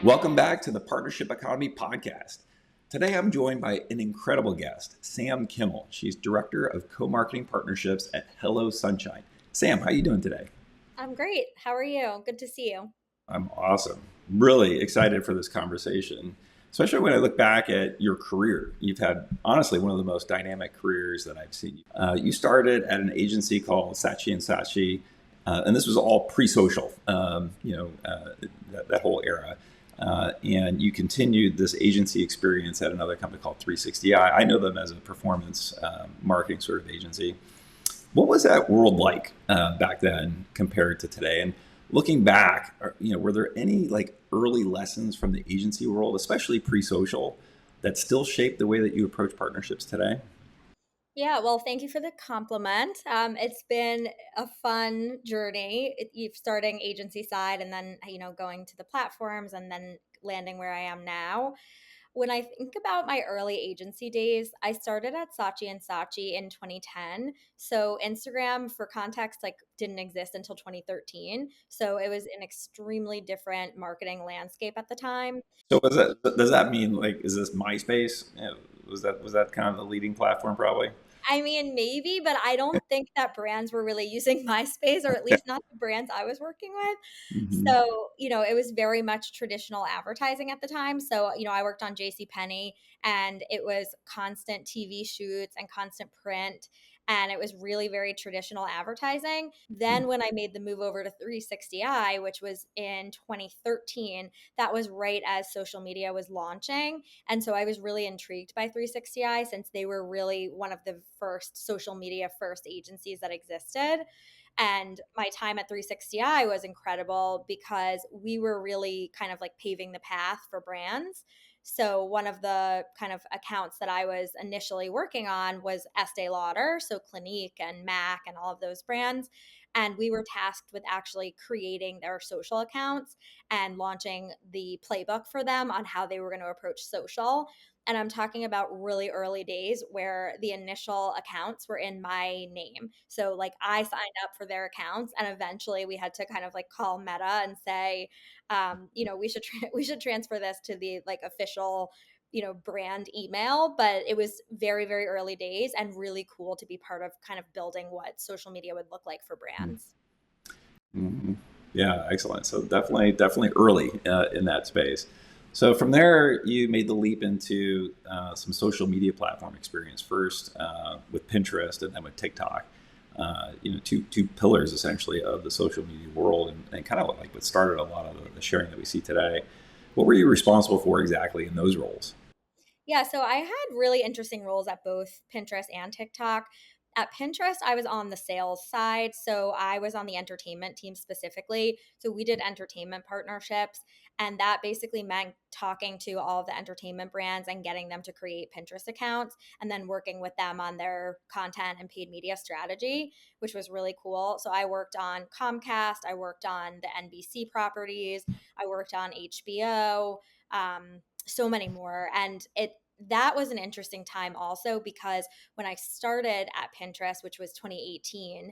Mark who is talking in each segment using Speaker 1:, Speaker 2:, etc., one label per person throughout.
Speaker 1: Welcome back to the Partnership Economy podcast. Today I'm joined by an incredible guest, Sam Kimmel. She's Director of Co-Marketing Partnerships at Hello Sunshine. Sam, how are you doing today?
Speaker 2: I'm great. How are you? Good to see you.
Speaker 1: I'm awesome. Really excited for this conversation, especially when I look back at your career. You've had, honestly, one of the most dynamic careers that I've seen. You started at an agency called Saatchi and Saatchi, and this was all pre-social, that whole era. And you continued this agency experience at another company called 360i. I know them as a performance marketing sort of agency. What was that world like back then compared to today? And looking back, were there any like early lessons from the agency world, especially pre-social, that still shape the way that you approach partnerships today?
Speaker 2: Yeah, well, thank you for the compliment. It's been a fun journey. You've starting agency side and then, going to the platforms and then landing where I am now. When I think about my early agency days, I started at Saatchi and Saatchi in 2010. So Instagram, for context, like didn't exist until 2013. So it was an extremely different marketing landscape at the time.
Speaker 1: So does that mean like is this MySpace? Was that kind of the leading platform probably?
Speaker 2: I mean, maybe, but I don't think that brands were really using MySpace, or at
Speaker 1: Okay.
Speaker 2: least not the brands I was working with.
Speaker 1: Hmm.
Speaker 2: So, it was very much traditional advertising at the time. So, I worked on J.C. Penney, and it was constant TV shoots and constant print. And it was really very traditional advertising. Then, when I made the move over to 360i, which was in 2013, that was right as social media was launching. And so I was really intrigued by 360i since they were really one of the first social media first agencies that existed. And my time at 360i was incredible because we were really kind of like paving the path for brands. So one of the kind of accounts that I was initially working on was Estee Lauder, so Clinique and MAC and all of those brands. And we were tasked with actually creating their social accounts and launching the playbook for them on how they were going to approach social. And I'm talking about really early days where the initial accounts were in my name. So, like, I signed up for their accounts, and eventually we had to kind of like call Meta and say, we should we should transfer this to the like official, brand email. But it was very, very early days and really cool to be part of kind of building what social media would look like for brands.
Speaker 1: Hmm. Yeah, excellent. So definitely early in that space. So from there, you made the leap into some social media platform experience first with Pinterest and then with TikTok. Two pillars essentially of the social media world, and kind of like what started a lot of the sharing that we see today. What were you responsible for exactly in those roles?
Speaker 2: Yeah, so I had really interesting roles at both Pinterest and TikTok. At Pinterest, I was on the sales side. So I was on the entertainment team specifically. So we did entertainment partnerships. And that basically meant talking to all of the entertainment brands and getting them to create Pinterest accounts and then working with them on their content and paid media strategy, which was really cool. So I worked on Comcast, I worked on the NBC properties, I worked on HBO. So many more. And that was an interesting time also because when I started at Pinterest, which was 2018,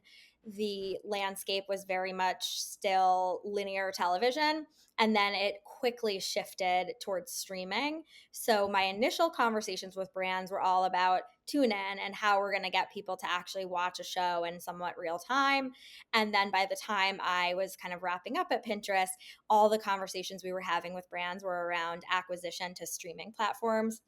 Speaker 2: the landscape was very much still linear television. And then it quickly shifted towards streaming. So my initial conversations with brands were all about tune in and how we're going to get people to actually watch a show in somewhat real time. And then by the time I was kind of wrapping up at Pinterest, all the conversations we were having with brands were around acquisition to streaming platforms.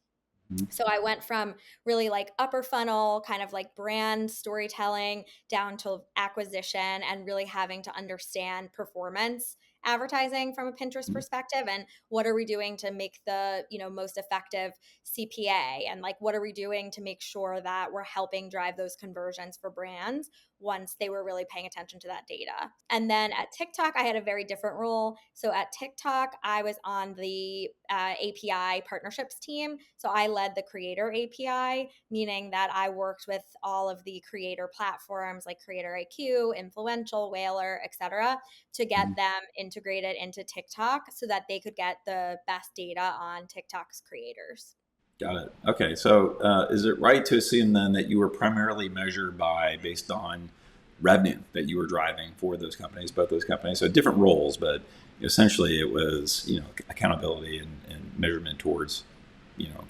Speaker 2: So I went from really like upper funnel, kind of like brand storytelling down to acquisition and really having to understand performance advertising from a Pinterest perspective and what are we doing to make the, most effective CPA and like what are we doing to make sure that we're helping drive those conversions for brands once they were really paying attention to that data. And then at TikTok, I had a very different role. So at TikTok, I was on the API partnerships team. So I led the creator API, meaning that I worked with all of the creator platforms like Creator IQ, Influential, Whaler, etc., to get them integrated into TikTok so that they could get the best data on TikTok's creators.
Speaker 1: Got it. Okay, so is it right to assume then that you were primarily measured by based on revenue that you were driving for those companies, both those companies. So different roles, but essentially it was accountability and measurement towards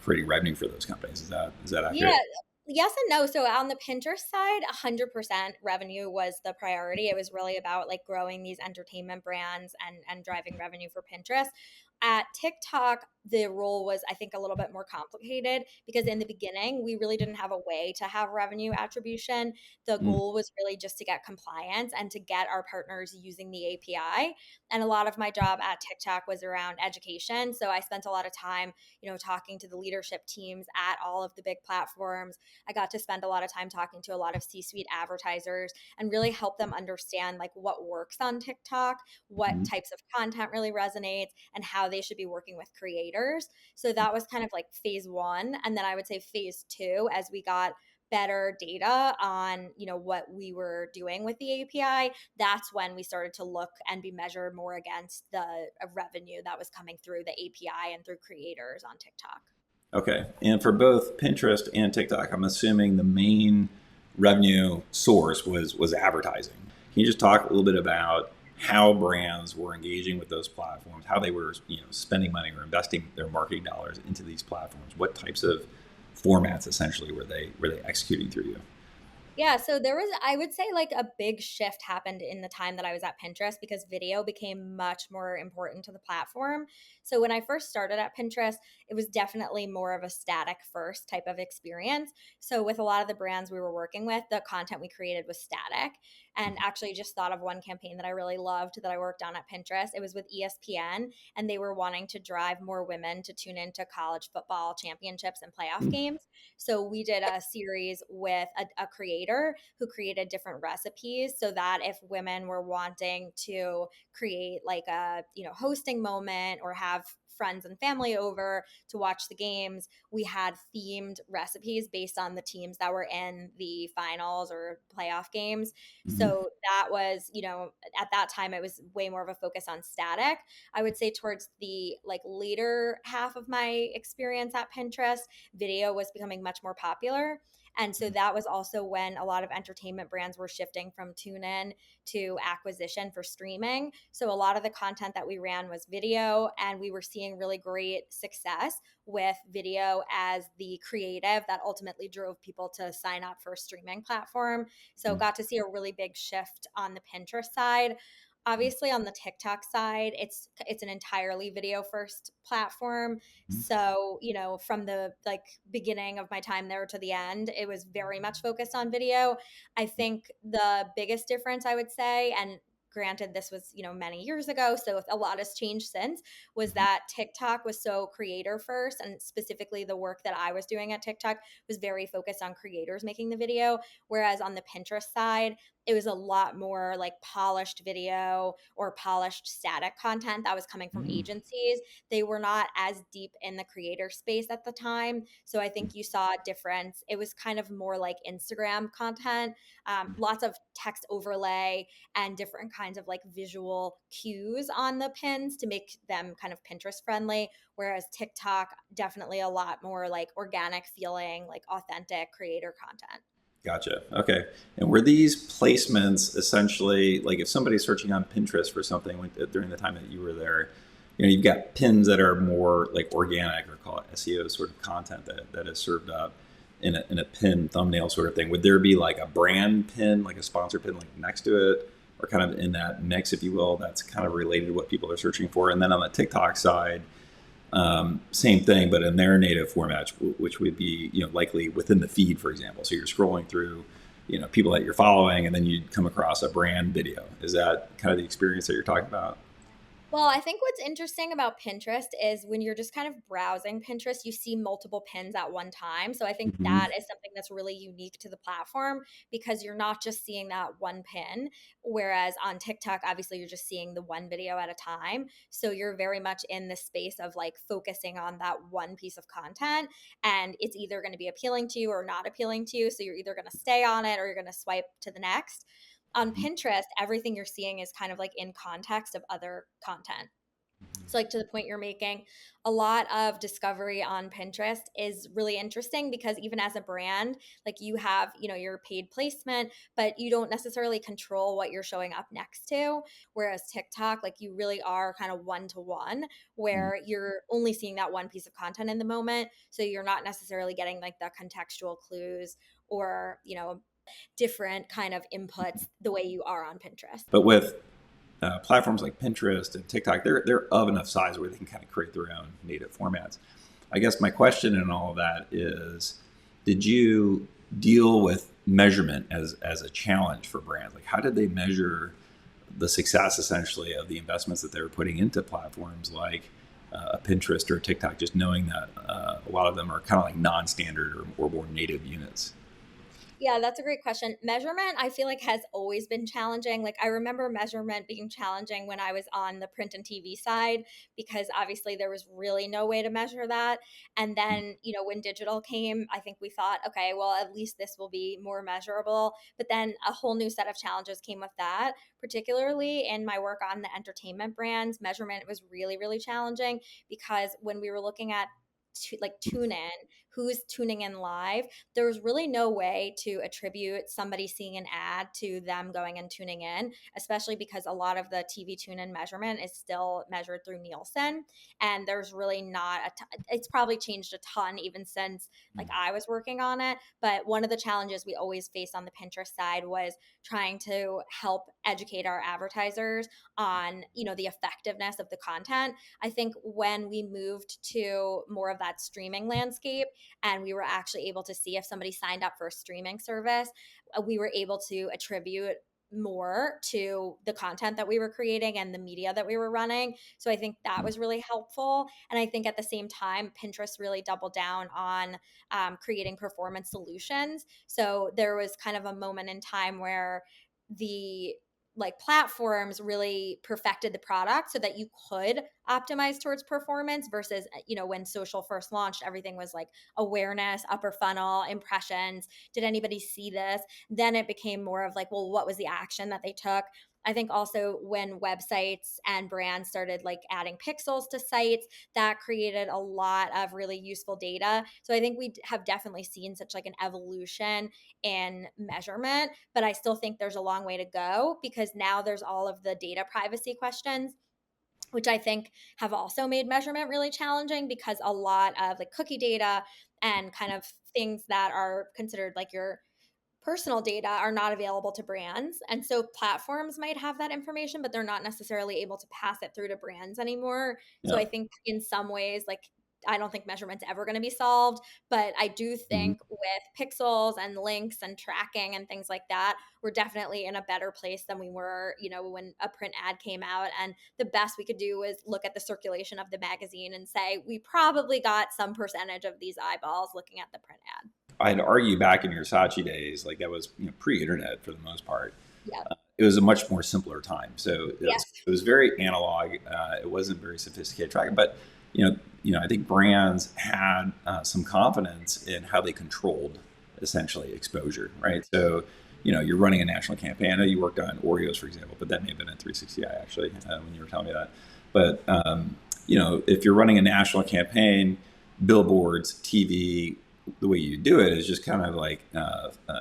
Speaker 1: creating revenue for those companies. Is that
Speaker 2: Yeah.
Speaker 1: accurate?
Speaker 2: Yes and no. So on the Pinterest side, 100% revenue was the priority. It was really about like growing these entertainment brands and driving revenue for Pinterest. At TikTok, the role was, I think, a little bit more complicated because in the beginning, we really didn't have a way to have revenue attribution. The
Speaker 1: Mm,
Speaker 2: goal was really just to get compliance and to get our partners using the API. And a lot of my job at TikTok was around education. So I spent a lot of time, talking to the leadership teams at all of the big platforms. I got to spend a lot of time talking to a lot of C-suite advertisers and really help them understand like what works on TikTok, what
Speaker 1: mm,
Speaker 2: types of content really resonates, and how they should be working with creators. So that was kind of like phase one. And then I would say phase two, as we got better data on what we were doing with the API, that's when we started to look and be measured more against the revenue that was coming through the API and through creators on TikTok.
Speaker 1: okay. And for both Pinterest and TikTok, I'm assuming the main revenue source was advertising. Can you just talk a little bit about how brands were engaging with those platforms, how they were spending money or investing their marketing dollars into these platforms? What types of formats essentially were they executing through you?
Speaker 2: Yeah, so there was, I would say, like a big shift happened in the time that I was at Pinterest because video became much more important to the platform. So when I first started at Pinterest, it was definitely more of a static first type of experience. So with a lot of the brands we were working with, the content we created was static. And actually, just thought of one campaign that I really loved that I worked on at Pinterest. It was with ESPN, and they were wanting to drive more women to tune into college football championships and playoff
Speaker 1: Mm,
Speaker 2: games. So we did a series with a creator who created different recipes so that if women were wanting to create like a, hosting moment or have friends and family over to watch the games, we had themed recipes based on the teams that were in the finals or playoff games.
Speaker 1: mhm,
Speaker 2: So that was, at that time it was way more of a focus on static. I would say towards the like later half of my experience at Pinterest, video was becoming much more popular. And so that was also when a lot of entertainment brands were shifting from tune in to acquisition for streaming. So a lot of the content that we ran was video, and we were seeing really great success with video as the creative that ultimately drove people to sign up for a streaming platform. So
Speaker 1: mhm,
Speaker 2: got to see a really big shift on the Pinterest side. Obviously on the TikTok side, it's an entirely video first platform.
Speaker 1: mhm,
Speaker 2: So, from the like beginning of my time there to the end, it was very much focused on video. I think the biggest difference I would say, and granted this was, many years ago, so a lot has changed since, was
Speaker 1: mhm,
Speaker 2: that TikTok was so creator first, and specifically the work that I was doing at TikTok was very focused on creators making the video, whereas on the Pinterest side, it was a lot more like polished video or polished static content that was coming from
Speaker 1: mhm,
Speaker 2: agencies. They were not as deep in the creator space at the time. So I think you saw a difference. It was kind of more like Instagram content, lots of text overlay and different kinds of like visual cues on the pins to make them kind of Pinterest friendly. Whereas TikTok, definitely a lot more like organic feeling, like authentic creator content.
Speaker 1: Gotcha. Okay. And were these placements essentially like if somebody's searching on Pinterest for something during the time that you were there, you've got pins that are more like organic or call it SEO sort of content that is served up in a pin thumbnail sort of thing. Would there be like a brand pin, like a sponsor pin, like next to it, or kind of in that mix, if you will, that's kind of related to what people are searching for? And then on the TikTok side, same thing, but in their native format, which would be likely within the feed, for example. So you're scrolling through people that you're following, and then you come across a brand video. Is that kind of the experience that you're talking about?
Speaker 2: Well, I think what's interesting about Pinterest is when you're just kind of browsing Pinterest, you see multiple pins at one time. So I think
Speaker 1: Hmm.
Speaker 2: that is something that's really unique to the platform because you're not just seeing that one pin. Whereas on TikTok, obviously, you're just seeing the one video at a time. So you're very much in the space of like focusing on that one piece of content. And it's either going to be appealing to you or not appealing to you. So you're either going to stay on it or you're going to swipe to the next. On Pinterest, everything you're seeing is kind of like in context of other content. So, like to the point you're making, a lot of discovery on Pinterest is really interesting because even as a brand, like you have, your paid placement, but you don't necessarily control what you're showing up next to. Whereas TikTok, like you really are kind of one to one,
Speaker 1: Mm.
Speaker 2: where you're only seeing that one piece of content in the moment. So you're not necessarily getting like the contextual clues or, different kind of inputs the way you are on Pinterest.
Speaker 1: But with platforms like Pinterest and TikTok, they're of enough size where they can kind of create their own native formats. I guess my question in all of that is, did you deal with measurement as a challenge for brands? Like, how did they measure the success essentially of the investments that they were putting into platforms like a Pinterest or a TikTok? Just knowing that a lot of them are kind of like non-standard or more native units.
Speaker 2: Yeah, that's a great question. Measurement, I feel like has always been challenging. Like I remember measurement being challenging when I was on the print and TV side because obviously there was really no way to measure that. And then, when digital came, I think we thought, okay, well, at least this will be more measurable. But then a whole new set of challenges came with that, particularly in my work on the entertainment brands. Measurement was really, really challenging because when we were looking at like tune in, who's tuning in live, there was really no way to attribute somebody seeing an ad to them going and tuning in, especially because a lot of the TV tune in measurement is still measured through Nielsen. And there's really not it's probably changed a ton even since like I was working on it. But one of the challenges we always faced on the Pinterest side was trying to help educate our advertisers on, the effectiveness of the content. I think when we moved to more of that streaming landscape, and we were actually able to see if somebody signed up for a streaming service, we were able to attribute more to the content that we were creating and the media that we were running. So I think that was really helpful. And I think at the same time, Pinterest really doubled down on creating performance solutions. So there was kind of a moment in time where the like platforms really perfected the product so that you could optimize towards performance versus when social first launched, everything was like awareness, upper funnel, impressions, did anybody see this? Then it became more of like, well, what was the action that they took? I think also when websites and brands started like adding pixels to sites, that created a lot of really useful data. So I think we have definitely seen such like an evolution in measurement, but I still think there's a long way to go because now there's all of the data privacy questions, which I think have also made measurement really challenging because a lot of like cookie data and kind of things that are considered like your personal data are not available to brands. And so platforms might have that information, but they're not necessarily able to pass it through to brands anymore. So
Speaker 1: Yeah.
Speaker 2: I think in some ways, like, I don't think measurement's ever going to be solved, but I do
Speaker 1: Mhm.
Speaker 2: think with pixels and links and tracking and things like that, we're definitely in a better place than we were, when a print ad came out. And the best we could do was look at the circulation of the magazine and say, we probably got some percentage of these eyeballs looking at the print ad.
Speaker 1: I'd argue back in your Saatchi days, like that was pre-internet for the most part.
Speaker 2: Yeah.
Speaker 1: It was a much more simpler time. So
Speaker 2: Yes.
Speaker 1: it was very analog. It wasn't very sophisticated tracking, but I think brands had some confidence in how they controlled essentially exposure, right? So you're running a national campaign. I know you worked on Oreos, for example, but that may have been in 360i actually when you were telling me that. But if you're running a national campaign, billboards, TV, the way you do it is just kind of like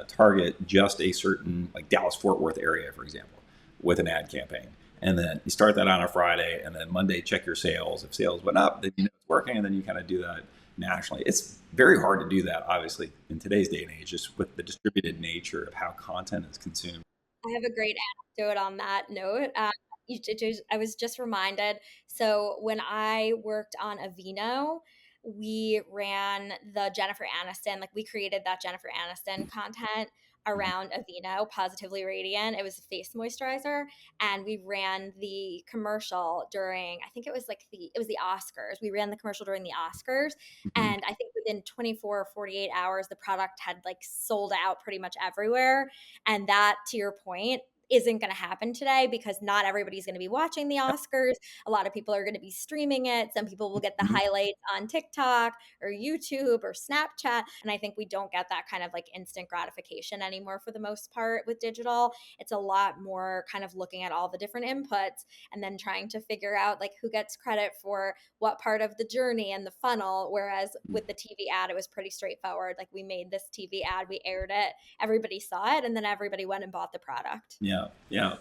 Speaker 1: target just a certain like Dallas Fort Worth area, for example, with an ad campaign. And then you start that on a Friday, and then Monday check your sales. If sales went up, then you know it's working, and then you kind of do that nationally. It's very hard to do that, obviously, in today's day and age, just with the distributed nature of how content is consumed.
Speaker 2: I have a great anecdote on that note. I was just reminded. So when I worked on Aveeno, we ran the Jennifer Aniston, like we created that Jennifer Aniston content
Speaker 1: Mhm.
Speaker 2: around Aveeno, Positively Radiant. It was a face moisturizer, and we ran the commercial during. I think it was like it was the Oscars. We ran the commercial during the Oscars,
Speaker 1: Mhm.
Speaker 2: and I think within 24 or 48 hours, the product had like sold out pretty much everywhere. And that, to your point, isn't going to happen today because not everybody's going to be watching the Oscars. A lot of people are going to be streaming it. Some people will get the
Speaker 1: Mhm.
Speaker 2: highlights on TikTok or YouTube or Snapchat. And I think we don't get that kind of like instant gratification anymore for the most part with digital. It's a lot more kind of looking at all the different inputs and then trying to figure out like who gets credit for what part of the journey and the funnel. Whereas with the TV ad, it was pretty straightforward. Like we made this TV ad, we aired it, everybody saw it, and then everybody went and bought the product.
Speaker 1: Yeah, yeah.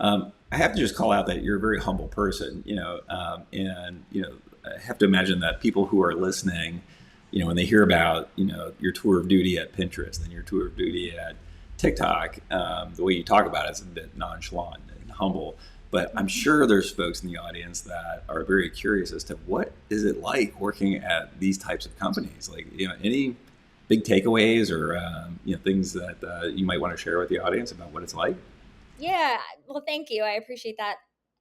Speaker 1: I have to just call out that you're a very humble person, and I have to imagine that people who are listening, when they hear about your tour of duty at Pinterest and your tour of duty at TikTok, the way you talk about it is a bit nonchalant and humble. But I'm sure there's folks in the audience that are very curious as to what is it like working at these types of companies. Like, any big takeaways or things that you might want to share with the audience about what it's like.
Speaker 2: Yeah, well, thank you. I appreciate that.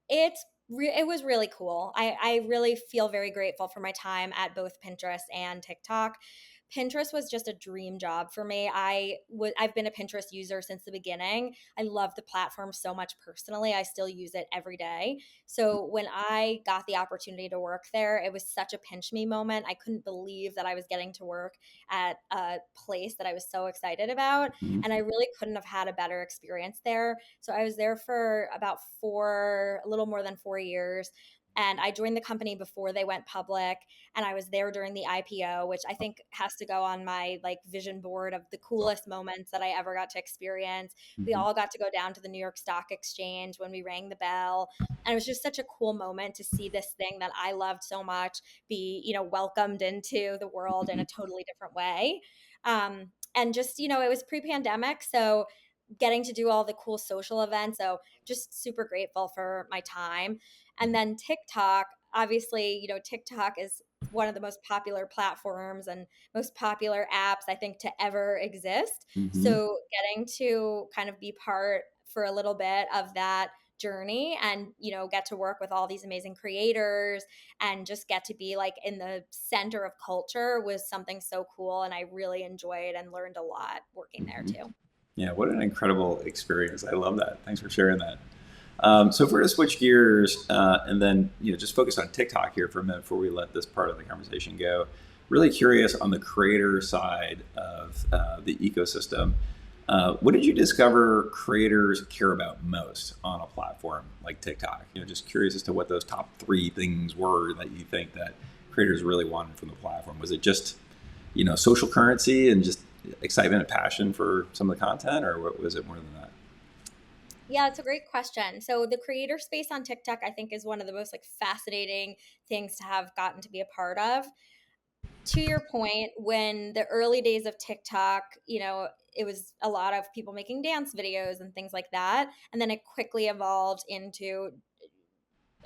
Speaker 2: It was really cool. I really feel very grateful for my time at both Pinterest and TikTok. Pinterest was just a dream job for me. I've been a Pinterest user since the beginning. I love the platform so much personally. I still use it every day. So when I got the opportunity to work there, it was such a pinch me moment. I couldn't believe that I was getting to work at a place that I was so excited about,
Speaker 1: Mhm.
Speaker 2: and I really couldn't have had a better experience there. So I was there for about a little more than 4 years. And I joined the company before they went public, and I was there during the IPO, which I think has to go on my like vision board of the coolest moments that I ever got to experience. We
Speaker 1: Mhm.
Speaker 2: all got to go down to the New York Stock Exchange when we rang the bell, and it was just such a cool moment to see this thing that I loved so much be, welcomed into the world in a
Speaker 1: Mhm.
Speaker 2: totally different way. And just, it was pre-pandemic, so getting to do all the cool social events. So just super grateful for my time. And then TikTok, obviously, TikTok is one of the most popular platforms and most popular apps I think to ever exist.
Speaker 1: Mhm.
Speaker 2: So getting to kind of be part for a little bit of that journey and get to work with all these amazing creators and just get to be like in the center of culture was something so cool, and I really enjoyed and learned a lot working there
Speaker 1: Mhm.
Speaker 2: too.
Speaker 1: Yeah, what an incredible experience! I love that. Thanks for sharing that. So if we're to switch gears and then just focus on TikTok here for a minute before we let this part of the conversation go. Really curious on the creator side of the ecosystem. What did you discover creators care about most on a platform like TikTok? Just curious as to what those top three things were that you think that creators really wanted from the platform. Was it just social currency and just excitement and passion for some of the content, or what was it more than that?
Speaker 2: Yeah, it's a great question. So the creator space on TikTok, I think, is one of the most like fascinating things to have gotten to be a part of. To your point, when the early days of TikTok, it was a lot of people making dance videos and things like that. And then it quickly evolved into,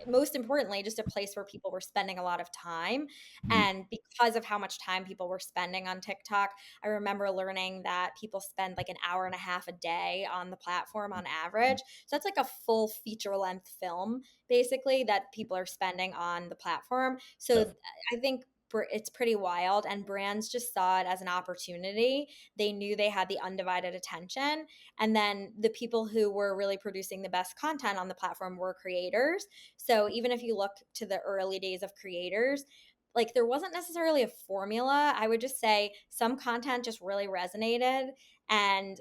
Speaker 2: most importantly, just a place where people were spending a lot of time.
Speaker 1: Mhm.
Speaker 2: And because of how much time people were spending on TikTok, I remember learning that people spend like an hour and a half a day on the platform on average. So that's like a full feature length film, basically, that people are spending on the platform.
Speaker 1: Yeah.
Speaker 2: So I think it's pretty wild, and brands just saw it as an opportunity. They knew they had the undivided attention, and then the people who were really producing the best content on the platform were creators. So even if you look to the early days of creators, like there wasn't necessarily a formula. I would just say some content just really resonated. And,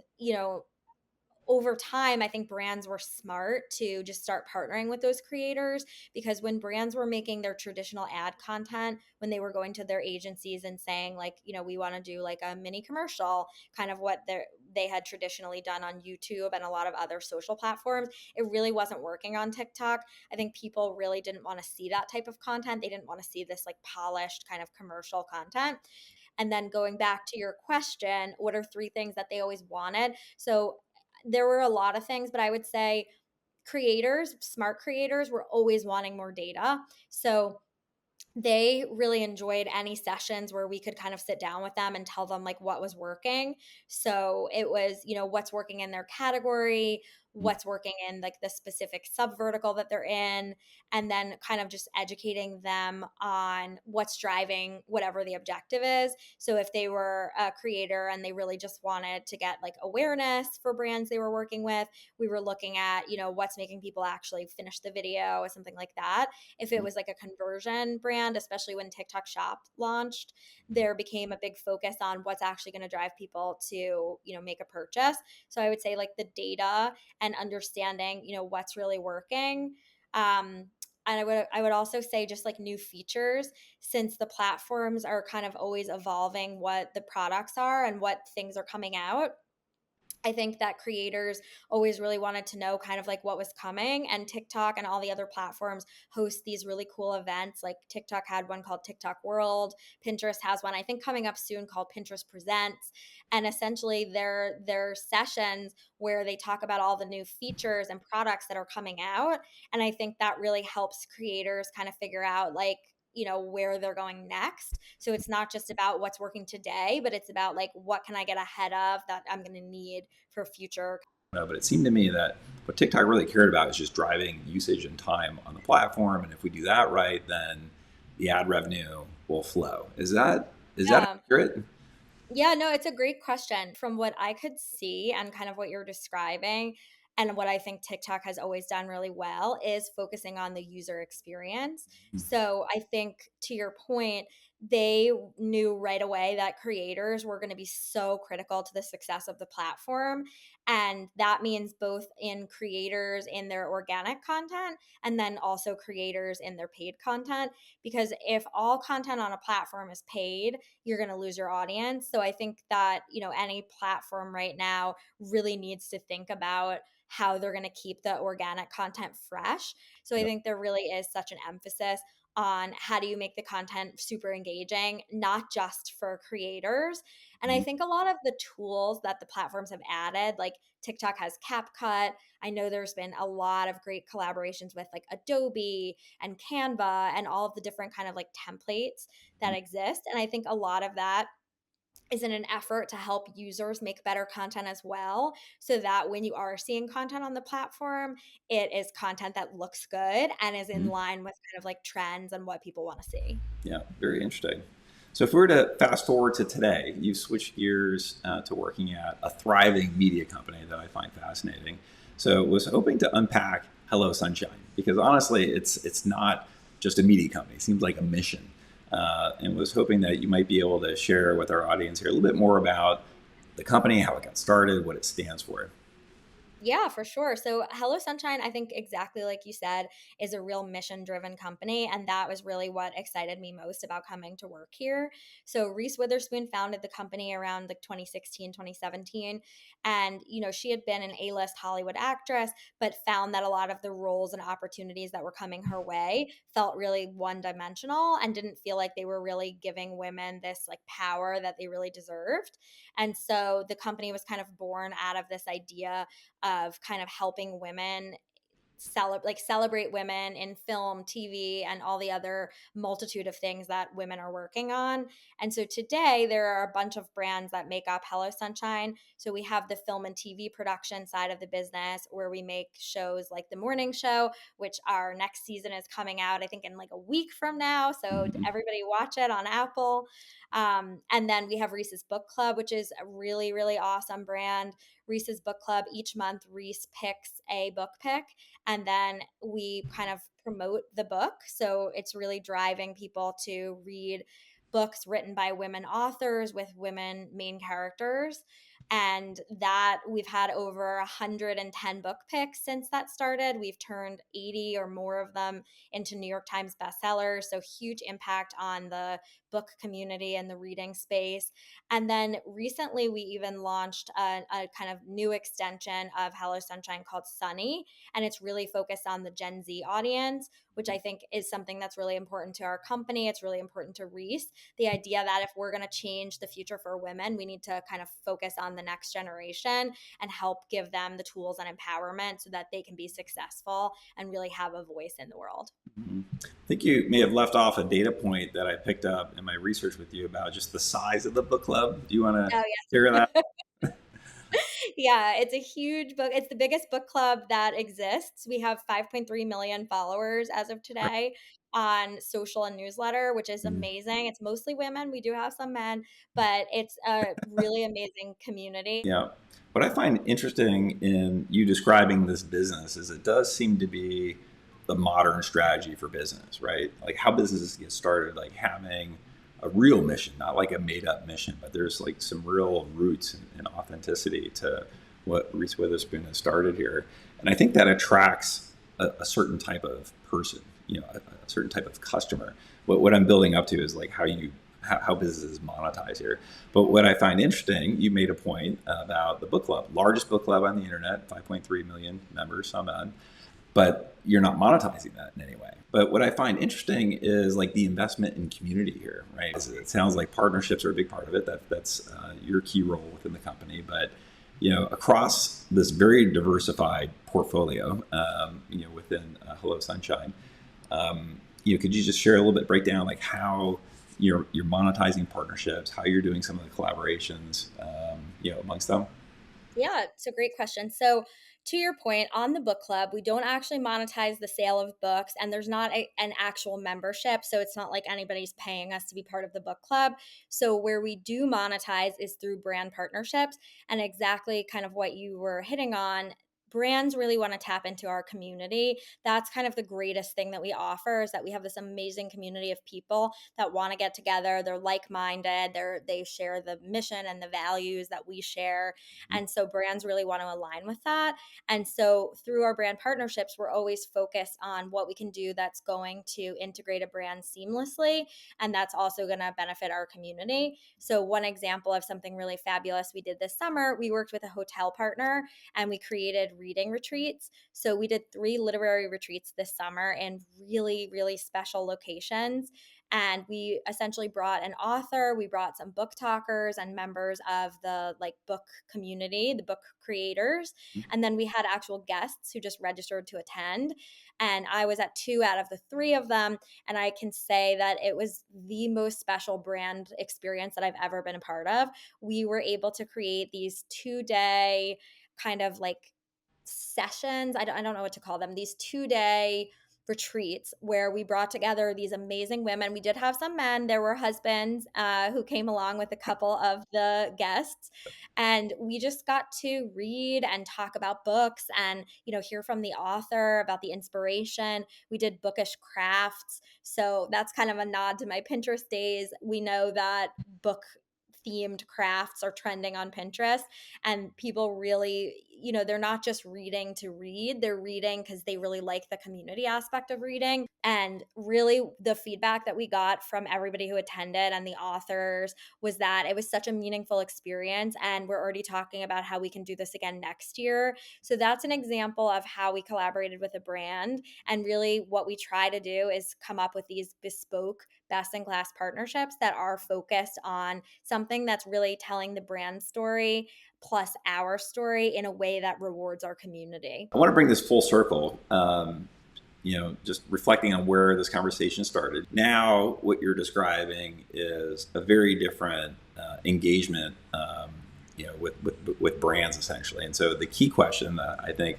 Speaker 2: over time, I think brands were smart to just start partnering with those creators, because when brands were making their traditional ad content, when they were going to their agencies and saying like, we want to do like a mini commercial, kind of what they had traditionally done on YouTube and a lot of other social platforms, it really wasn't working on TikTok. I think people really didn't want to see that type of content. They didn't want to see this like polished kind of commercial content. And then going back to your question, what are three things that they always wanted? So there were a lot of things, but I would say smart creators were always wanting more data. So they really enjoyed any sessions where we could kind of sit down with them and tell them like what was working. So it was, what's working in their category, what's working in like the specific sub vertical that they're in, and then kind of just educating them on what's driving whatever the objective is. So if they were a creator and they really just wanted to get like awareness for brands they were working with, we were looking at, what's making people actually finish the video or something like that. If it was like a conversion brand, especially when TikTok Shop launched, there became a big focus on what's actually going to drive people to, make a purchase. So I would say like the data and understanding, what's really working. And I would also say just like new features, since the platforms are kind of always evolving what the products are and what things are coming out. I think that creators always really wanted to know kind of like what was coming, and TikTok and all the other platforms host these really cool events. Like TikTok had one called TikTok World, Pinterest has one I think coming up soon called Pinterest Presents, and essentially they're sessions where they talk about all the new features and products that are coming out, and I think that really helps creators kind of figure out like where they're going next. So it's not just about what's working today, but it's about like what can I get ahead of that I'm going to need for future.
Speaker 1: But it seemed to me that what TikTok really cared about is just driving usage and time on the platform. And if we do that right, then the ad revenue will flow. Is that
Speaker 2: Yeah.
Speaker 1: accurate?
Speaker 2: Yeah, no, it's a great question. From what I could see and kind of what you're describing, and what I think TikTok has always done really well is focusing on the user experience. So I think to your point, they knew right away that creators were going to be so critical to the success of the platform. And that means both in creators in their organic content and then also creators in their paid content. Because if all content on a platform is paid, you're going to lose your audience. So I think that, any platform right now really needs to think about how they're going to keep the organic content fresh. So I
Speaker 1: Yep.
Speaker 2: think there really is such an emphasis on how do you make the content super engaging, not just for creators. And I
Speaker 1: Mhm.
Speaker 2: think a lot of the tools that the platforms have added, like TikTok has CapCut. I know there's been a lot of great collaborations with like Adobe and Canva and all of the different kind of like templates that exist. And I think a lot of that is in an effort to help users make better content as well, so that when you are seeing content on the platform, it is content that looks good and is in
Speaker 1: Mhm.
Speaker 2: line with kind of like trends and what people want to see.
Speaker 1: Yeah, very interesting. So if we were to fast forward to today, you've switched gears to working at a thriving media company that I find fascinating. So was hoping to unpack Hello Sunshine, because honestly, it's not just a media company. It seems like a mission, and was hoping that you might be able to share with our audience here a little bit more about the company, how it got started, what it stands for.
Speaker 2: Yeah, for sure. So, Hello Sunshine, I think exactly like you said, is a real mission driven company. And that was really what excited me most about coming to work here. So, Reese Witherspoon founded the company around like 2016, 2017. And, she had been an A list Hollywood actress, but found that a lot of the roles and opportunities that were coming her way felt really one dimensional and didn't feel like they were really giving women this like power that they really deserved. And so, the company was kind of born out of this idea of kind of helping women celebrate women in film, TV, and all the other multitude of things that women are working on. And so today there are a bunch of brands that make up Hello Sunshine. So we have the film and TV production side of the business where we make shows like The Morning Show, which our next season is coming out I think in like a week from now. So
Speaker 1: Mhm.
Speaker 2: everybody watch it on Apple. And then we have Reese's Book Club, which is a really, really awesome brand. Reese's Book Club, each month Reese picks a book pick, and then we kind of promote the book. So it's really driving people to read books written by women authors with women main characters. And that we've had over 110 book picks since that started. We've turned 80 or more of them into New York Times bestsellers. So huge impact on the book community and the reading space. And then recently, we even launched a kind of new extension of Hello Sunshine called Sunny, and it's really focused on the Gen Z audience, which I think is something that's really important to our company. It's really important to Reese. The idea that if we're going to change the future for women, we need to kind of focus on the next generation and help give them the tools and empowerment so that they can be successful and really have a voice in the world.
Speaker 1: Mhm. I think you may have left off a data point that I picked up in my research with you about just the size of the book club. Do you want to
Speaker 2: Oh,
Speaker 1: share that?
Speaker 2: yes. Yeah, it's a huge book. It's the biggest book club that exists. We have 5.3 million followers as of today on social and newsletter, which is
Speaker 1: Mhm.
Speaker 2: amazing. It's mostly women. We do have some men, but it's a really amazing community.
Speaker 1: Yeah. What I find interesting in you describing this business is it does seem to be the modern strategy for business, right? Like how businesses get started, like having a real mission, not like a made up mission, but there's like some real roots and authenticity to what Reese Witherspoon has started here. And I think that attracts a certain type of person, a certain type of customer. What I'm building up to is like how businesses monetize here. But what I find interesting, you made a point about the book club, largest book club on the internet, 5.3 million members, some on, but you're not monetizing that in any way. But what I find interesting is like the investment in community here, right? It sounds like partnerships are a big part of it. That's your key role within the company, but across this very diversified portfolio, within Hello Sunshine, could you just share a little bit, break down like how you're monetizing partnerships, how you're doing some of the collaborations, amongst them?
Speaker 2: Yeah, it's a great question. So, to your point, on the book club, we don't actually monetize the sale of books, and there's not an actual membership. So, it's not like anybody's paying us to be part of the book club. So, where we do monetize is through brand partnerships, and exactly kind of what you were hitting on. Brands really want to tap into our community. That's kind of the greatest thing that we offer is that we have this amazing community of people that want to get together. They're like-minded. They share the mission and the values that we share, and so brands really want to align with that. And so through our brand partnerships, we're always focused on what we can do that's going to integrate a brand seamlessly. And that's also going to benefit our community. So, one example of something really fabulous we did this summer, we worked with a hotel partner and we created reading retreats. So, we did 3 literary retreats this summer in really, really special locations, and we essentially brought an author, we brought some book talkers and members of the like book community, the book creators, and then we had actual guests who just registered to attend, and I was at 2 out of the 3 of them, and I can say that it was the most special brand experience that I've ever been a part of. We were able to create these 2-day kind of like sessions. I don't know what to call them. These 2-day retreats where we brought together these amazing women. We did have some men. There were husbands who came along with a couple of the guests, and we just got to read and talk about books and hear from the author about the inspiration. We did bookish crafts, so that's kind of a nod to my Pinterest days. We know that book themed crafts are trending on Pinterest, and people really, they're not just reading to read, they're reading because they really like the community aspect of reading. And really the feedback that we got from everybody who attended and the authors was that it was such a meaningful experience, and we're already talking about how we can do this again next year. So that's an example of how we collaborated with a brand, and really what we try to do is come up with these bespoke best in class partnerships that are focused on something that's really telling the brand story plus our story in a way that rewards our community.
Speaker 1: I want to bring this full circle. Just reflecting on where this conversation started. Now, what you're describing is a very different engagement, with brands essentially. And so, the key question that I think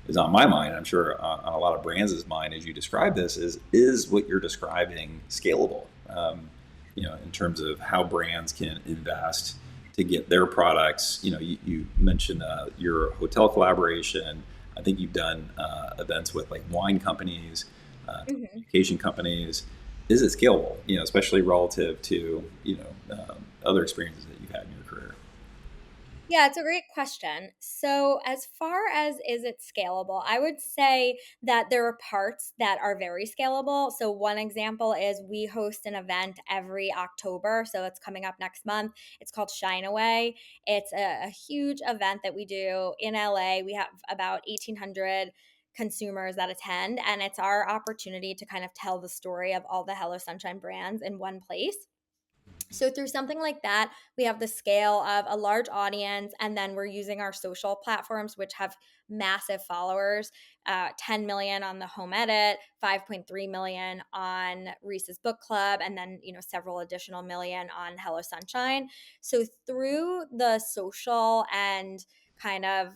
Speaker 1: is on my mind, I'm sure on a lot of brands' mind as you describe this, is what you're describing scalable? In terms of how brands can invest to get their products. You mentioned your hotel collaboration. I think you've done events with like wine companies,
Speaker 2: Mhm.
Speaker 1: education companies. Is it scalable? Especially relative to other experiences that you've had in your career.
Speaker 2: Yeah, it's a great question. So, as far as is it scalable, I would say that there are parts that are very scalable. So, one example is we host an event every October. So, it's coming up next month. It's called Shine Away. It's a huge event that we do in LA. We have about 1,800 consumers that attend, and it's our opportunity to kind of tell the story of all the Hello Sunshine brands in one place. So through something like that, we have the scale of a large audience, and then we're using our social platforms, which have massive followers, 10 million on the Home Edit, 5.3 million on Reese's Book Club, and then several additional million on Hello Sunshine. So through the social and kind of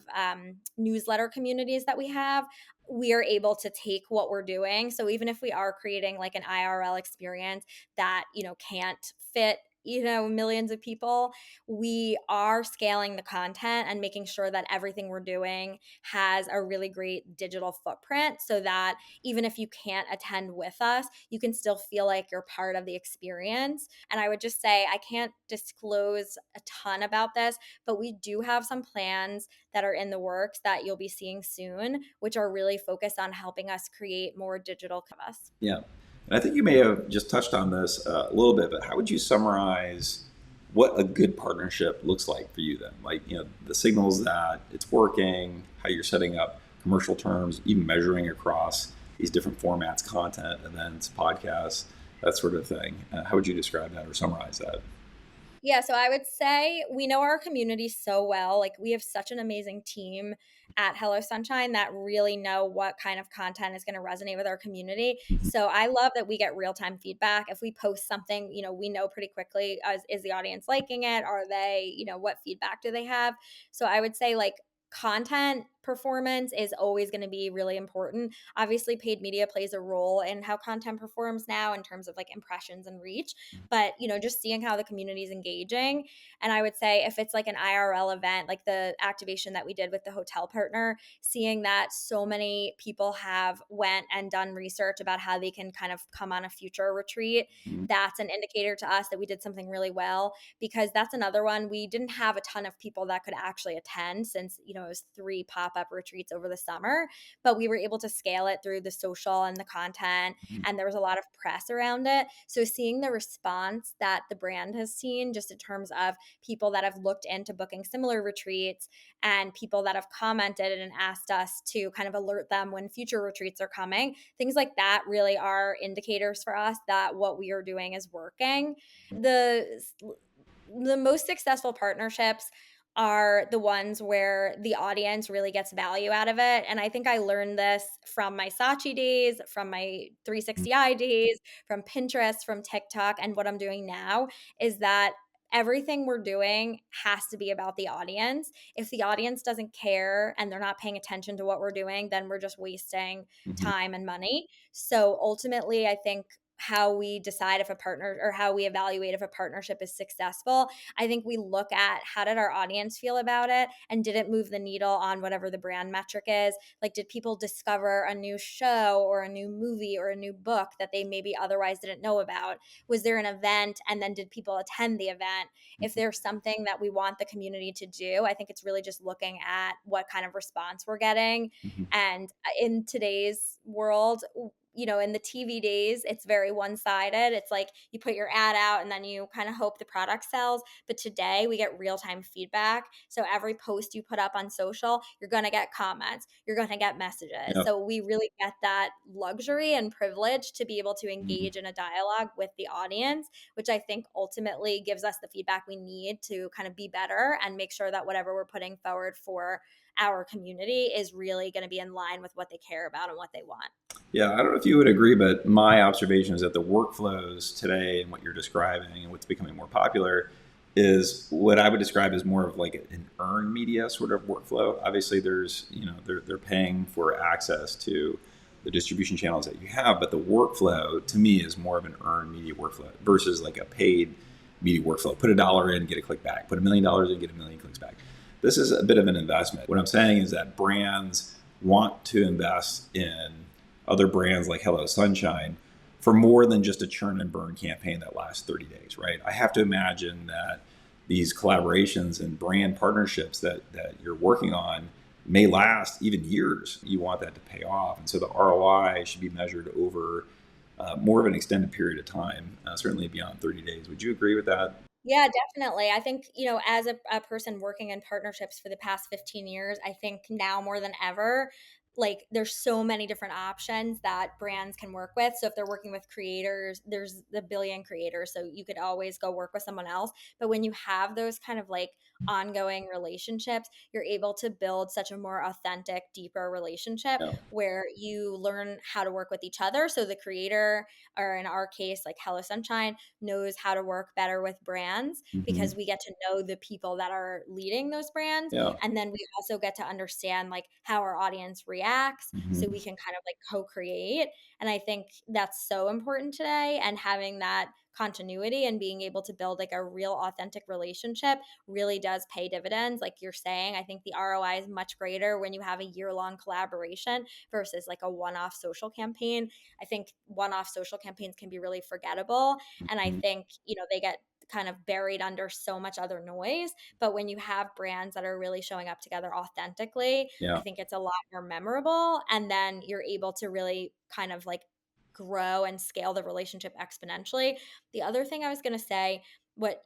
Speaker 2: newsletter communities that we have, we are able to take what we're doing. So even if we are creating like an IRL experience that, can't fit, millions of people, we are scaling the content and making sure that everything we're doing has a really great digital footprint so that even if you can't attend with us, you can still feel like you're part of the experience. And I would just say, I can't disclose a ton about this, but we do have some plans that are in the works that you'll be seeing soon, which are really focused on helping us create more digital canvas.
Speaker 1: Yeah. And I think you may have just touched on this a little bit, but how would you summarize what a good partnership looks like for you then? Like, the signals that it's working, how you're setting up commercial terms, even measuring across these different formats, content, events, podcasts, that sort of thing. How would you describe that or summarize that?
Speaker 2: Yeah, so I would say we know our community so well. Like we have such an amazing team at Hello Sunshine that really know what kind of content is going to resonate with our community.
Speaker 1: Mhm.
Speaker 2: So I love that we get real-time feedback. If we post something, we know pretty quickly, is the audience liking it? Are they, what feedback do they have? So I would say like content performance is always going to be really important. Obviously paid media plays a role in how content performs now in terms of like impressions and reach, but just seeing how the community is engaging. And I would say if it's like an IRL event, like the activation that we did with the hotel partner, seeing that so many people have went and done research about how they can kind of come on a future retreat,
Speaker 1: Mhm.
Speaker 2: that's an indicator to us that we did something really well, because that's another one. We didn't have a ton of people that could actually attend since it was 3 pop-up retreats over the summer, but we were able to scale it through the social and the content,
Speaker 1: Mhm.
Speaker 2: and there was a lot of press around it. So seeing the response that the brand has seen just in terms of people that have looked into booking similar retreats and people that have commented and asked us to kind of alert them when future retreats are coming, things like that really are indicators for us that what we are doing is working. The most successful partnerships are the ones where the audience really gets value out of it. And I think I learned this from my Saatchi days, from my 360i days, from Pinterest, from TikTok. And what I'm doing now is that everything we're doing has to be about the audience. If the audience doesn't care and they're not paying attention to what we're doing, then we're just wasting
Speaker 1: Mhm.
Speaker 2: time and money. So ultimately, I think how we decide if a partner or how we evaluate if a partnership is successful, I think we look at how did our audience feel about it and did it move the needle on whatever the brand metric is? Like, did people discover a new show or a new movie or a new book that they maybe otherwise didn't know about? Was there an event and then did people attend the event? If there's something that we want the community to do, I think it's really just looking at what kind of response we're getting.
Speaker 1: Mhm.
Speaker 2: And in today's world, in the TV days, it's very one sided. It's like you put your ad out and then you kind of hope the product sells. But today we get real time feedback. So every post you put up on social, you're going to get comments, you're going to get messages.
Speaker 1: Yeah.
Speaker 2: So we really get that luxury and privilege to be able to
Speaker 1: Mhm.
Speaker 2: engage in a dialogue with the audience, which I think ultimately gives us the feedback we need to kind of be better and make sure that whatever we're putting forward for our community is really going to be in line with what they care about and what they want.
Speaker 1: Yeah, I don't know if you would agree, but my observation is that the workflows today and what you're describing and what's becoming more popular is what I would describe as more of like an earned media sort of workflow. Obviously, there's, they're paying for access to the distribution channels that you have, but the workflow to me is more of an earned media workflow versus like a paid media workflow. Put $1 in, get a click back. Put $1 million in, get 1 million clicks back. This is a bit of an investment. What I'm saying is that brands want to invest in other brands like Hello Sunshine for more than just a churn and burn campaign that lasts 30 days, right? I have to imagine that these collaborations and brand partnerships that you're working on may last even years. You want that to pay off. And so the ROI should be measured over more of an extended period of time, certainly beyond 30 days. Would you agree with that?
Speaker 2: Yeah, definitely. I think, as a person working in partnerships for the past 15 years, I think now more than ever, like there's so many different options that brands can work with. So if they're working with creators, there's the billion creators. So you could always go work with someone else. But when you have those kind of like ongoing relationships, you're able to build such a more authentic, deeper relationship
Speaker 1: Yeah.
Speaker 2: where you learn how to work with each other. So the creator, or in our case, like Hello Sunshine, knows how to work better with brands
Speaker 1: Hmm.
Speaker 2: because we get to know the people that are leading those brands.
Speaker 1: Yeah.
Speaker 2: And then we also get to understand like how our audience reacts so
Speaker 1: Hmm.
Speaker 2: we can kind of like co-create. And I think that's so important today. And having that continuity and being able to build like a real authentic relationship really does pay dividends. Like you're saying, I think the ROI is much greater when you have a year-long collaboration versus like a one-off social campaign. I think one-off social campaigns can be really forgettable. And I
Speaker 1: Hmm.
Speaker 2: think, they get kind of buried under so much other noise. But when you have brands that are really showing up together authentically, I
Speaker 1: Yeah.
Speaker 2: think it's a lot more memorable. And then you're able to really kind of like grow and scale the relationship exponentially. The other thing I was going to say, what,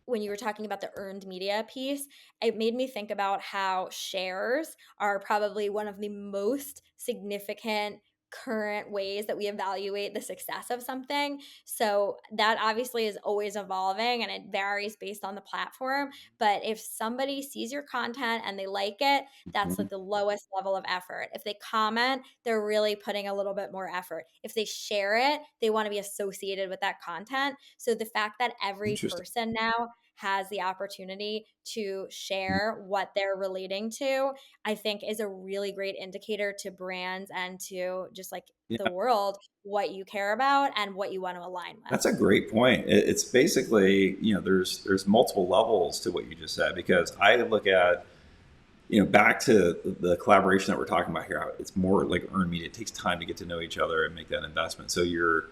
Speaker 2: when you were talking about the earned media piece, it made me think about how shares are probably one of the most significant current ways that we evaluate the success of something. So that obviously is always evolving and it varies based on the platform. But if somebody sees your content and they like it, that's
Speaker 1: Hmm.
Speaker 2: like the lowest level of effort. If they comment, they're really putting a little bit more effort. If they share it, they want to be associated with that content. So the fact that every
Speaker 1: Interesting.
Speaker 2: person now has the opportunity to share what they're relating to, I think is a really great indicator to brands and to just like the
Speaker 1: Yeah.
Speaker 2: world what you care about and what you want to align with.
Speaker 1: That's a great point. It's basically, there's multiple levels to what you just said, because I look at, back to the collaboration that we're talking about here. It's more like earned media. It takes time to get to know each other and make that investment. So your,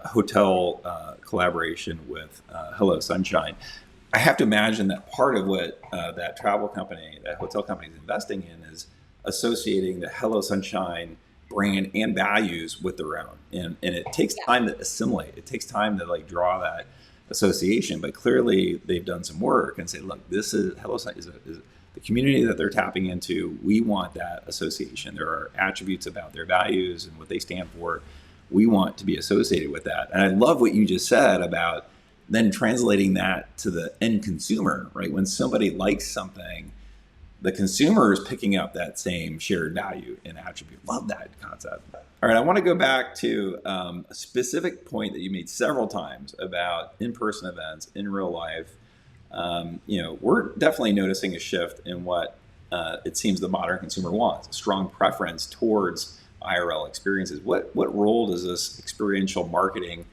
Speaker 1: hotel collaboration with Hello Sunshine. I have to imagine that part of what that travel company, that hotel company is investing in is associating the Hello Sunshine brand and values with their own. And it takes
Speaker 2: Yeah.
Speaker 1: time to assimilate. It takes time to like draw that association. But clearly they've done some work and say, look, this is Hello Sunshine is the community that they're tapping into. We want that association. There are attributes about their values and what they stand for. We want to be associated with that. And I love what you just said about then translating that to the end consumer, right? When somebody likes something, the consumer is picking up that same shared value and attribute. Love that concept. All right, I want to go back to a specific point that you made several times about in-person events in real life. We're definitely noticing a shift in what it seems the modern consumer wants, a strong preference towards IRL experiences. What role does this experiential marketing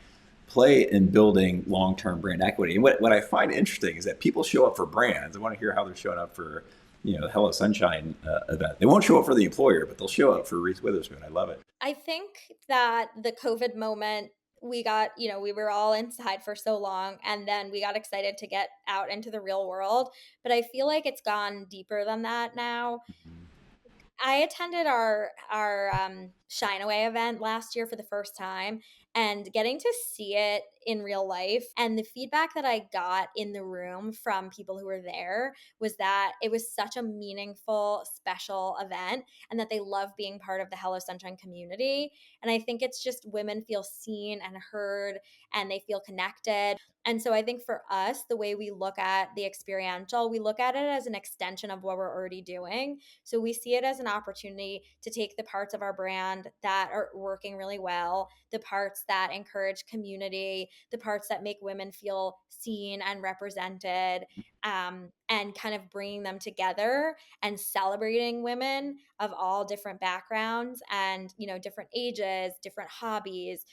Speaker 1: play in building long-term brand equity? And what I find interesting is that people show up for brands. I want to hear how they're showing up for, the Hello Sunshine event. They won't show up for the employer, but they'll show up for Reese Witherspoon. I love it.
Speaker 2: I think that the COVID moment, we got, we were all inside for so long and then we got excited to get out into the real world. But I feel like it's gone deeper than that now. I attended our Shine Away event last year for the first time, and getting to see it in real life and the feedback that I got in the room from people who were there was that it was such a meaningful, special event and that they love being part of the Hello Sunshine community. And I think it's just women feel seen and heard and they feel connected. And so I think for us, the way we look at the experiential, we look at it as an extension of what we're already doing. So we see it as an opportunity to take the parts of our brand that are working really well, the parts that encourage community, the parts that make women feel seen and represented, and kind of bringing them together and celebrating women of all different backgrounds and, different ages, different hobbies.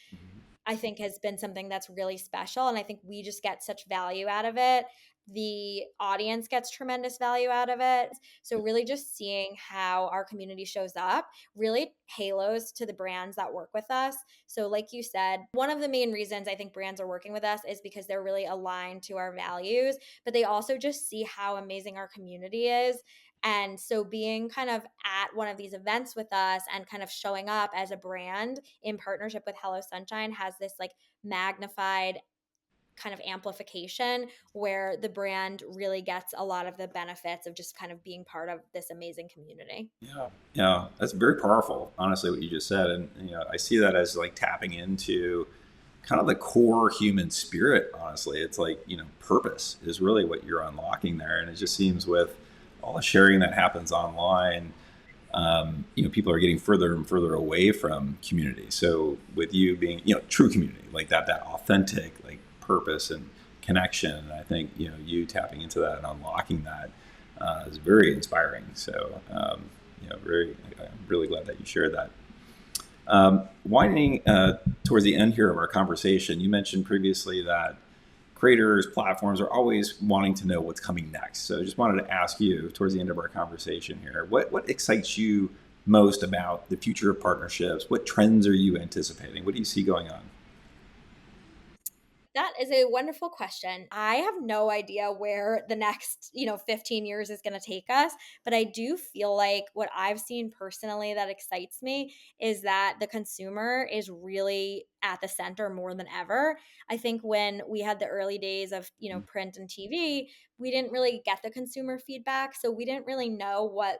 Speaker 2: I think has been something that's really special. And I think we just get such value out of it. The audience gets tremendous value out of it. So, really, just seeing how our community shows up really halos to the brands that work with us. So, like you said, one of the main reasons I think brands are working with us is because they're really aligned to our values, but they also just see how amazing our community is. And so being kind of at one of these events with us and kind of showing up as a brand in partnership with Hello Sunshine has this like magnified kind of amplification where the brand really gets a lot of the benefits of just kind of being part of this amazing community.
Speaker 1: Yeah, that's very powerful. Honestly, what you just said, and I see that as like tapping into kind of the core human spirit, honestly. It's like, purpose is really what you're unlocking there. And it just seems with all the sharing that happens online, people are getting further and further away from community. So with you being, true community, like that authentic, like purpose and connection, I think, you tapping into that and unlocking that is very inspiring. So, I'm really glad that you shared that. Winding towards the end here of our conversation, you mentioned previously that creators, platforms are always wanting to know what's coming next. So I just wanted to ask you towards the end of our conversation here, what excites you most about the future of partnerships? What trends are you anticipating? What do you see going on?
Speaker 2: That is a wonderful question. I have no idea where the next, 15 years is going to take us, but I do feel like what I've seen personally that excites me is that the consumer is really at the center more than ever. I think when we had the early days of, print and TV, we didn't really get the consumer feedback, so we didn't really know what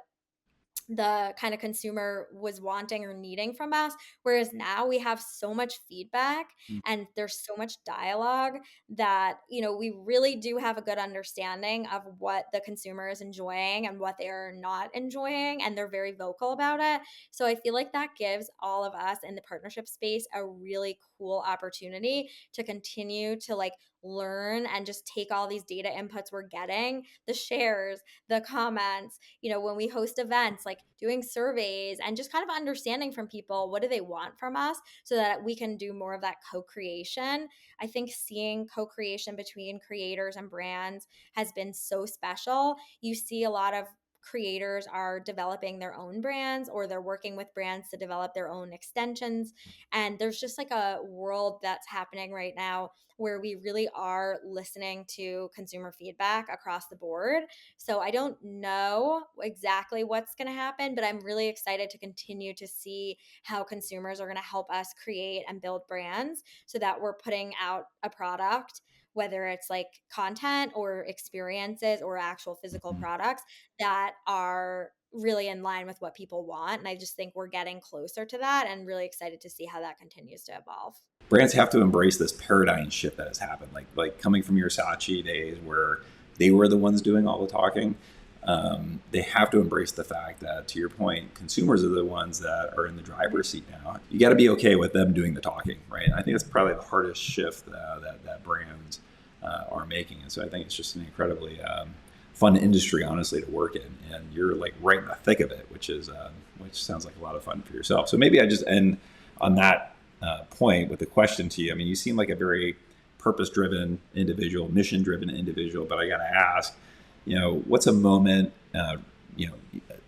Speaker 2: the kind of consumer was wanting or needing from us. Whereas now we have so much feedback and there's so much dialogue that, we really do have a good understanding of what the consumer is enjoying and what they're not enjoying. And they're very vocal about it. So I feel like that gives all of us in the partnership space a really cool opportunity to continue to like learn and just take all these data inputs we're getting, the shares, the comments, when we host events, like doing surveys and just kind of understanding from people what do they want from us so that we can do more of that co-creation. I think seeing co-creation between creators and brands has been so special. You see a lot of creators are developing their own brands or they're working with brands to develop their own extensions, and there's just like a world that's happening right now where we really are listening to consumer feedback across the board. So I don't know exactly what's going to happen, but I'm really excited to continue to see how consumers are going to help us create and build brands so that we're putting out a product, whether it's like content or experiences or actual physical
Speaker 1: Mhm.
Speaker 2: products that are really in line with what people want. And I just think we're getting closer to that and really excited to see how that continues to evolve.
Speaker 1: Brands have to embrace this paradigm shift that has happened. Like coming from your Saatchi days where they were the ones doing all the talking. They have to embrace the fact that, to your point, consumers are the ones that are in the driver's seat now. You got to be okay with them doing the talking, right? I think that's probably the hardest shift that brands are making, and so I think it's just an incredibly fun industry, honestly, to work in. And you're like right in the thick of it, which sounds like a lot of fun for yourself. So maybe I just end on that point with a question to you. I mean, you seem like a very purpose-driven individual, mission-driven individual, but I got to ask, what's a moment,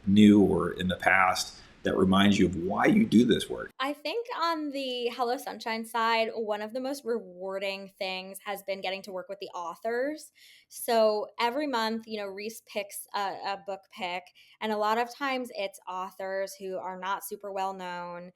Speaker 1: new or in the past that reminds you of why you do this work?
Speaker 2: I think on the Hello Sunshine side, one of the most rewarding things has been getting to work with the authors. So every month, Reese picks a book pick, and a lot of times it's authors who are not super well known.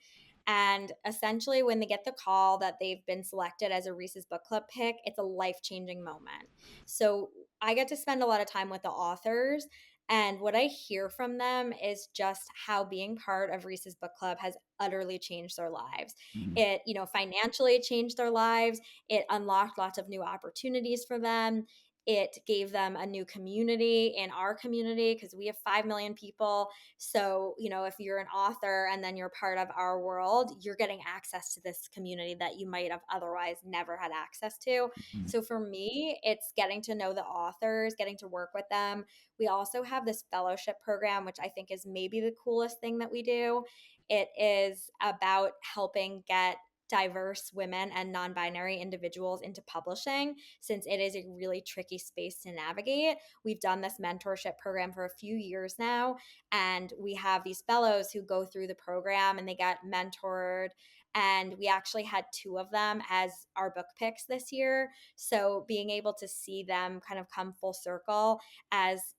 Speaker 2: And essentially, when they get the call that they've been selected as a Reese's Book Club pick, it's a life changing moment. So I get to spend a lot of time with the authors. And what I hear from them is just how being part of Reese's Book Club has utterly changed their lives.
Speaker 1: Mhm.
Speaker 2: It, financially changed their lives. It unlocked lots of new opportunities for them. It gave them a new community in our community because we have 5 million people. So, if you're an author and then you're part of our world, you're getting access to this community that you might have otherwise never had access to.
Speaker 1: Mhm.
Speaker 2: So, for me, it's getting to know the authors, getting to work with them. We also have this fellowship program, which I think is maybe the coolest thing that we do. It is about helping get diverse women and non binary individuals into publishing, since it is a really tricky space to navigate. We've done this mentorship program for a few years now, and we have these fellows who go through the program and they get mentored. And we actually had two of them as our book picks this year. So being able to see them kind of come full circle as,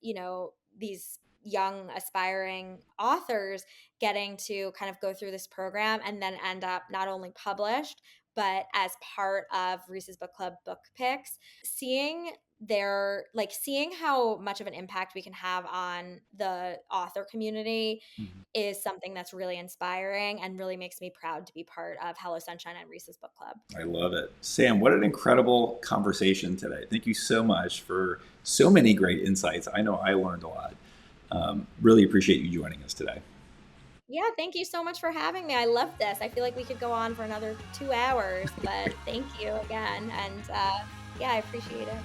Speaker 2: these young aspiring authors getting to kind of go through this program and then end up not only published but as part of Reese's Book Club book picks. Seeing they're like seeing how much of an impact we can have on the author community
Speaker 1: Mhm.
Speaker 2: is something that's really inspiring and really makes me proud to be part of Hello Sunshine and Reese's Book Club.
Speaker 1: I love it. Sam, what an incredible conversation today. Thank you so much for so many great insights. I know I learned a lot. Really appreciate you joining us today.
Speaker 2: Yeah, thank you so much for having me. I love this. I feel like we could go on for another 2 hours, but thank you again. And yeah, I appreciate it.